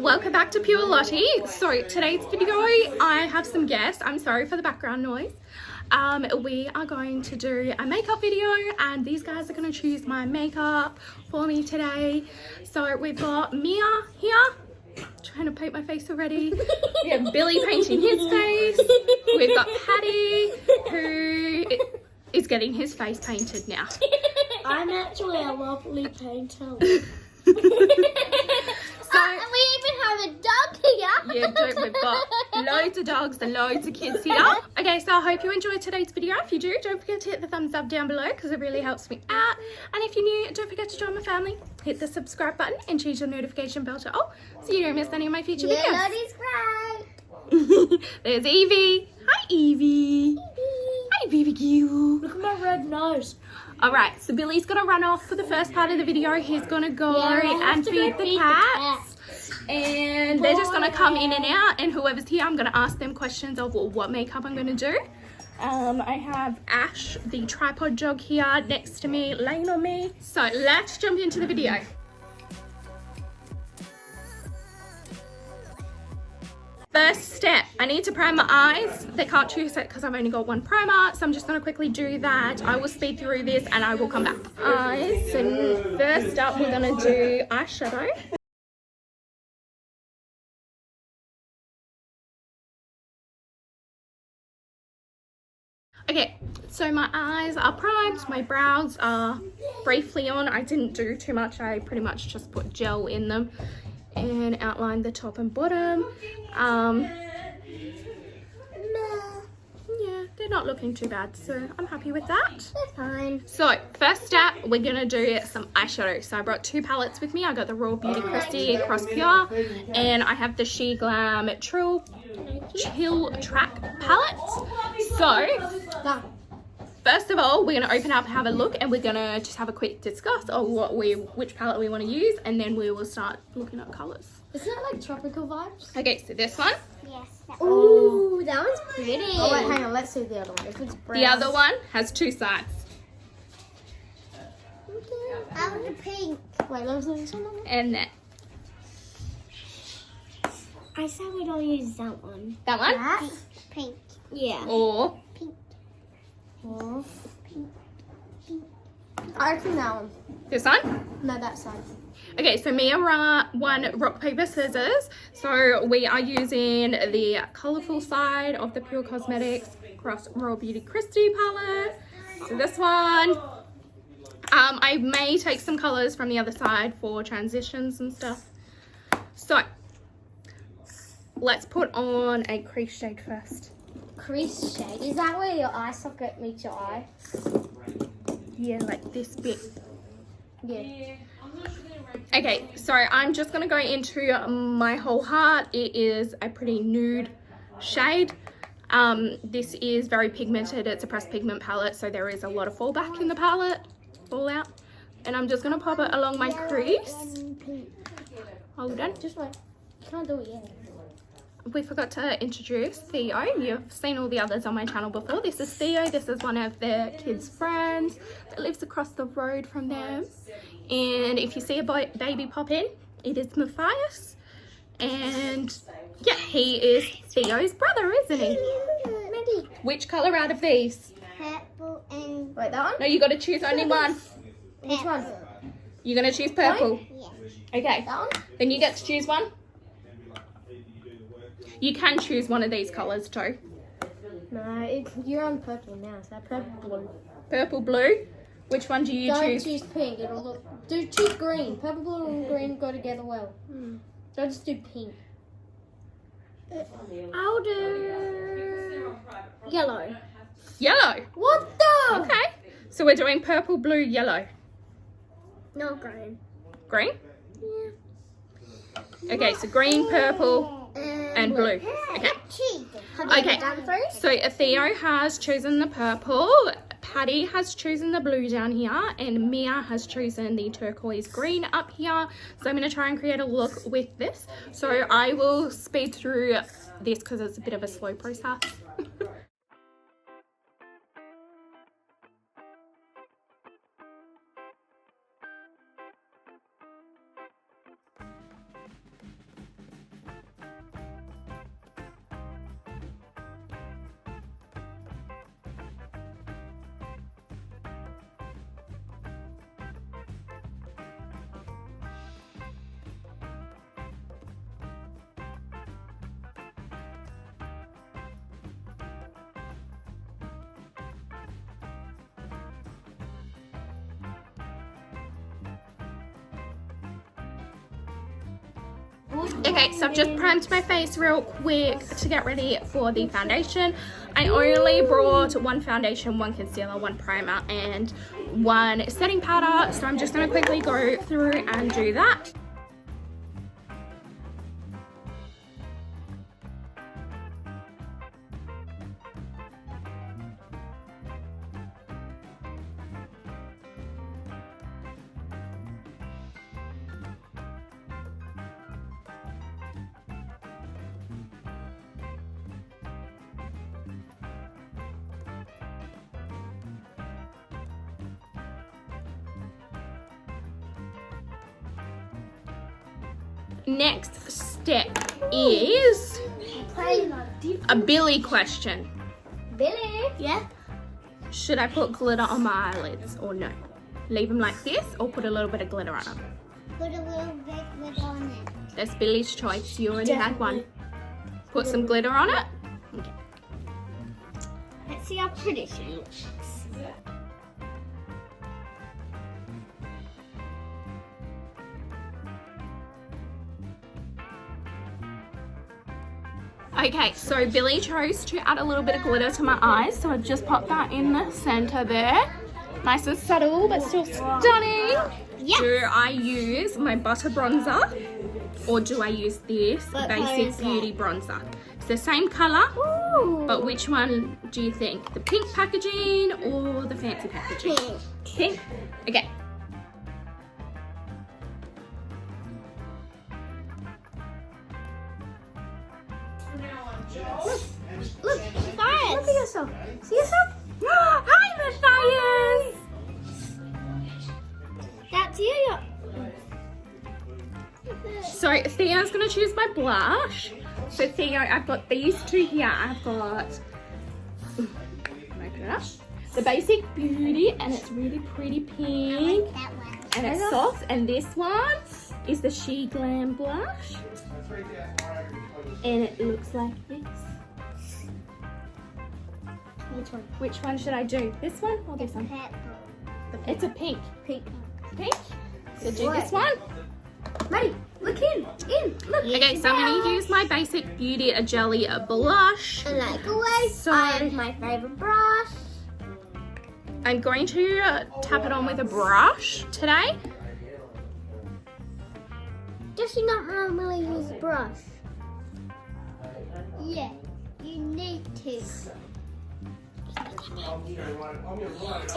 Welcome back to Pure Lottie. So today's video, I have some guests. I'm sorry for the background noise. We are going to do a makeup video and these guys are going to choose my makeup for me today. So we've got Mia here, trying to paint my face already. We have Billy painting his face. We've got Patty, who is getting his face painted now. I'm actually a lovely painter. So, we even have a dog here. yeah, we've got loads of dogs and loads of kids here. Okay, so I hope you enjoyed today's video. If you do, don't forget to hit the thumbs up down below because it really helps me out. And if you're new, don't forget to join my family. Hit the subscribe button and change your notification bell to all so you don't miss any of my future videos. Lottie's great. There's Evie. Hi, Evie. Hi, BBQ. Look at my red nose. Alright, so Billy's going to run off for the first part of the video. He's going to go and feed the cats. And they're just going to come in and out. And whoever's here, I'm going to ask them questions of what makeup I'm going to do. I have Ash, the tripod jog here next to me, laying on me. So let's jump into the video. First step, I need to prime my eyes. They can't choose it because I've only got one primer, so I'm just going to quickly do that. I will speed through this and I will come back. Eyes, and first up we're going to do eyeshadow. Okay, so my eyes are primed, my brows are briefly on. I didn't do too much, I pretty much just put gel in them and outlined the top and bottom. Yeah, they're not looking too bad, so I'm happy with that. They're fine. So first step, we're gonna do some eyeshadow. So I brought two palettes with me. I got the Raw Beauty Christy Cross Pure, and I have the She Glam Chill Track palette. So first of all, we're gonna open up, have a look, and we're gonna just have a quick discuss of which palette we want to use, and then we will start looking at colors. Isn't that like tropical vibes? Okay, so this one. Yes. Ooh, that one's pretty. Oh wait, hang on. Let's see the other one. If it's brown. The other one has two sides. I want the pink. Wait, let me see this one. And then I said we don't use that one. that one. That? Pink. Yeah. Or Pink. Oh. Pink. Pink. I reckon that one. this one. No, that side. Okay, so Mia won rock, paper, scissors. So we are using the colourful side of the Pure Cosmetics Cross Raw Beauty Christy palette. So this one. I may take some colours from the other side for transitions and stuff. So let's put on a crease shade first. Crease shade. Is that where your eye socket meets your eye? Yeah, like this bit. Yeah. Okay, so I'm just going to go into my whole heart. It is a pretty nude shade. This is very pigmented. It's a pressed pigment palette, so there is a lot of fallback in the palette. Fallout. And I'm just going to pop it along my crease. Hold on. Just wait. You can't do it yet. We forgot to introduce Theo. You've seen all the others on my channel before. This is Theo. This is one of their kids' friends that lives across the road from them. And if you see a baby pop in, it is Matthias. And yeah, he is Theo's brother, isn't he? Maybe. Which colour out of these? Purple and... Wait, that one? No, you got to choose only one. Which one? You're going to choose purple? Yeah. Okay. That one? Then you get to choose one. You can choose one of these colours too. No, you're on purple now, so purple blue. Purple, blue. Which one do you Don't choose? choose pink, it'll look... choose green. Purple, blue and green go together well. Don't just do pink. I'll do... yellow. Yellow. What the? Okay. So we're doing purple, blue, yellow. No, green. Green? Yeah. Okay, so green, purple, and blue. Okay. Okay. So Theo has chosen the purple. Patty has chosen the blue down here, and Mia has chosen the turquoise green up here. So I'm going to try and create a look with this. So I will speed through this because it's a bit of a slow process. Okay, so I've just primed my face real quick to get ready for the foundation. I only brought one foundation, one concealer, one primer, and one setting powder. So I'm just going to quickly go through and do that. Next step is a Billy question. Billy. Yeah. Should I put glitter on my eyelids or no? Leave them like this or put a little bit of glitter on them? Put a little bit glitter on it. That's Billy's choice. You already had one. Put some glitter on it. Okay. Let's see how pretty she looks. Okay, so Billy chose to add a little bit of glitter to my eyes, so I've just popped that in the center there. Nice and subtle, but still stunning. Yes. Do I use my butter bronzer or do I use this What colour basic is that? beauty bronzer? It's the same color, Ooh. but which one do you think? The pink packaging or the fancy packaging? Pink. Pink? Okay. Look, Matthias. Look at yourself. See yourself? Hi, Matthias! That's you. So Theo's gonna choose my blush. So Theo, I've got these two here. I've got, open it up, the Basic Beauty, and it's really pretty pink, That one. and it's soft. And this one is the She Glam blush, and it looks like this. Which one? Which one should I do? This one or this one? Purple. It's a pink. Pink. Pink. So do What? this one. Maddie, look in. Look. Okay, so I'm gonna use my Basic Beauty Jelly blush. And like always, So I have my favorite brush. I'm going to tap it on with a brush today. Does she not normally use a brush? Yeah, you need to.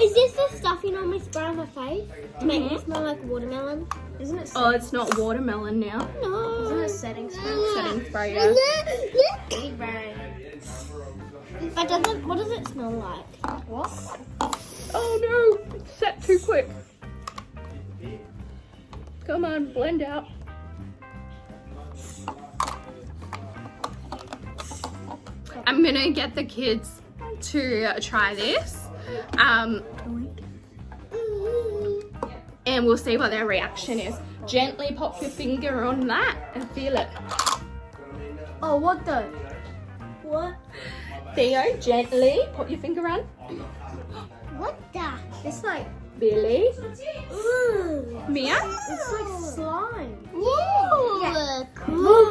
Is this the stuff you normally spray on my face to make me smell like watermelon? Isn't it? Oh, it's not watermelon now. No. Isn't it setting spray? Setting spray, yeah. But doesn't. What does it smell like? What? Oh no, it's set too quick. Come on, blend out. I'm gonna get the kids to try this. And we'll see what their reaction is. Gently pop your finger on that and feel it. Oh, what the? What? Theo, gently pop your finger on. What the? It's like. Billy, Ooh. Mia. It's like slime. Yeah. Cool.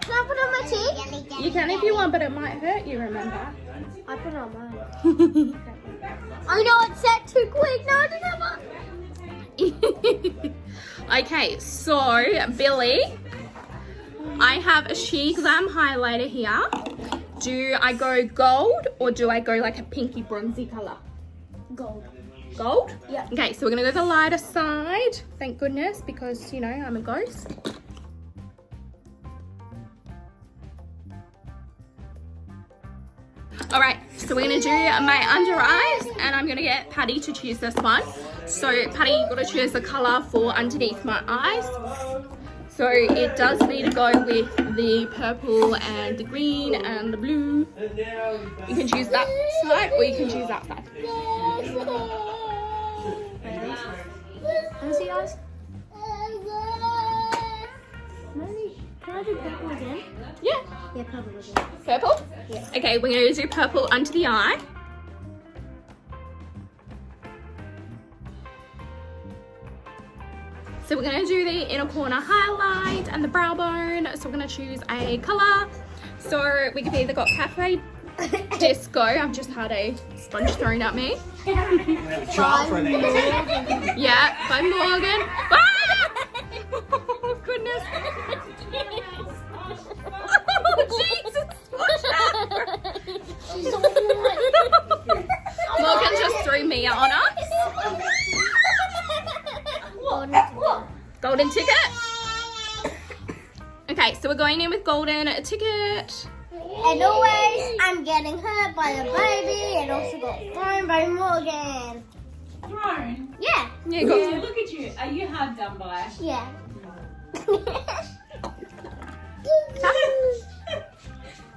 Can I put it on my cheek? You can if you want, but it might hurt you, remember? I put it on mine. I know it's set too quick. No, I didn't have one. Okay, so Billy, I have a She Glam highlighter here. Do I go gold or do I go like a pinky bronzy colour? Gold. Gold? Yeah. Okay, so we're gonna go the lighter side, thank goodness, because you know I'm a ghost. Alright, so we're gonna do my under eyes and I'm gonna get Patty to choose this one. So Patty, you've got to choose the colour for underneath my eyes. So it does need to go with the purple and the green and the blue. You can choose that side or you can choose that side. Can I see yours? Maybe. Can I do purple again? Yeah. Yeah, purple again. Purple? Yeah. Okay, we're going to do purple under the eye. So we're going to do the inner corner highlight and the brow bone. So we're going to choose a colour. So we could either got Cafe Disco. I've just had a sponge thrown at me. Yeah, by Morgan. Ah! Oh goodness. Oh Jesus. What's that? Morgan just threw Mia on us. Golden ticket. Okay, so we're going in with golden ticket. And always, I'm getting hurt by a baby and also got thrown by Morgan. Thrown? Yeah. Yeah, Yeah, got look at you. Are you hard done by? Yeah.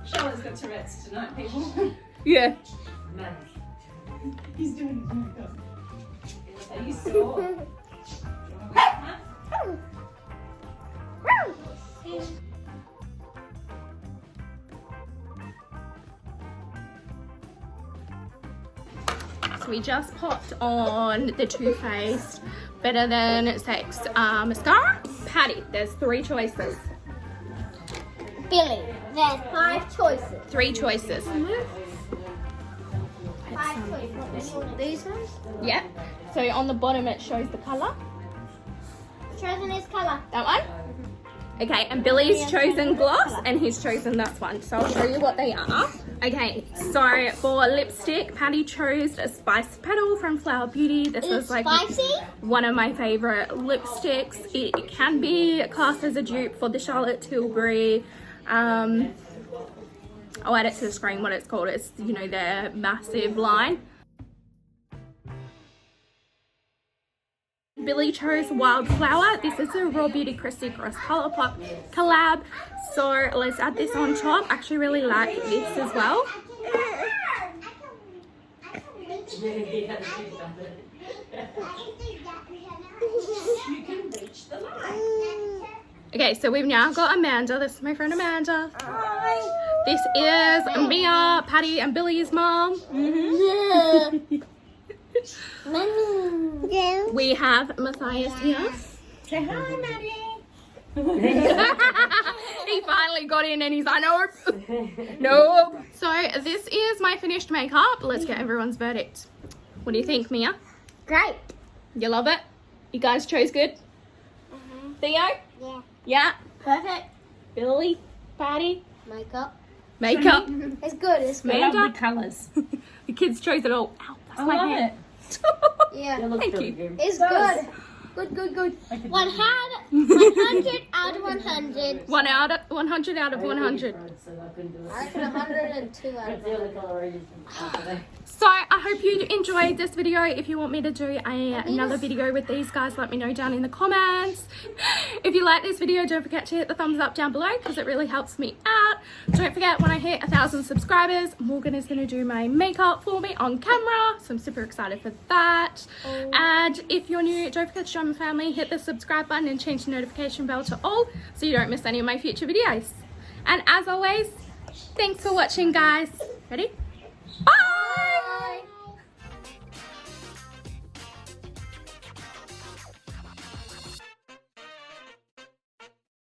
Charlotte's got Tourette's tonight, people. yeah. He's doing it. Are you sore? So we just popped on the Too Faced Better Than Sex mascara. Patty, there's 3 choices. Billy, there's 5 choices. 3 choices. 5 choices. These ones? Yep. So on the bottom it shows the colour. Chosen this colour. That one? Okay, and Billy's chosen gloss and he's chosen this one. So I'll show you what they are. Okay, so for lipstick, Patty chose a Spice Petal from Flower Beauty. This is like Spicy? one of my favourite lipsticks. It can be classed as a dupe for the Charlotte Tilbury. I'll add it to the screen what it's called. It's, you know, their massive line. Billy chose Wildflower. This is a Raw Beauty Christy Cross Colourpop collab. So let's add this on top. I actually really like this as well. You can reach the line. Okay, so we've now got Amanda. This is my friend Amanda. Hi. This is Mia, Patty, and Billy's mom. We have Matthias here. Say hi, Maddie. He finally got in and he's like, nope. Nope. So this is my finished makeup. Let's get everyone's verdict. What do you think, Mia? Great. You love it? You guys chose good? Theo? Yeah. Yeah. Perfect. Billy? Patty? Makeup. Makeup? It's good. It's good. I love Amanda? the colours. The kids chose it all. Ow, that's I my love hand. it. Yeah. Thank you. It's Does. good. Good. 100 out of 100. 100 out of 100. I reckon 102 out of 100. So I hope you enjoyed this video. If you want me to do another video with these guys, let me know down in the comments. If you like this video, don't forget to hit the thumbs up down below because it really helps me out. Don't forget, when I hit 1,000 subscribers, Morgan is going to do my makeup for me on camera, so I'm super excited for that. And if you're new, don't forget to join my family, hit the subscribe button and change the notification bell to all so you don't miss any of my future videos. And as always, thanks for watching, guys. Ready? Bye!